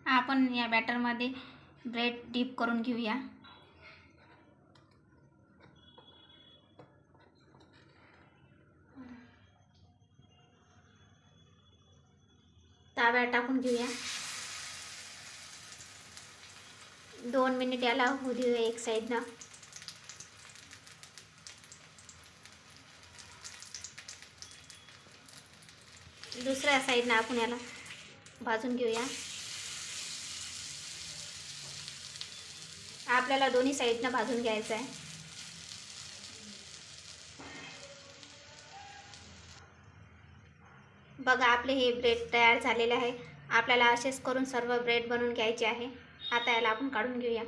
आपण या बॅटरमध्ये bread deep करून घेऊया। तव्यावर टाकून घेऊया। 2 मिनिट याला होऊ देऊया एक साईडनं। दुसऱ्या साईडनं आपण याला भाजून घेऊया। आपल्याला दोन्ही साईडनं भाजून घ्यायचं आहे। बघा आपले हे ब्रेड तयार झालेले आहे। आपल्याला असेच करून सर्व ब्रेड बनवून घ्यायचे आहे। आता याला आपण काढून घेऊया।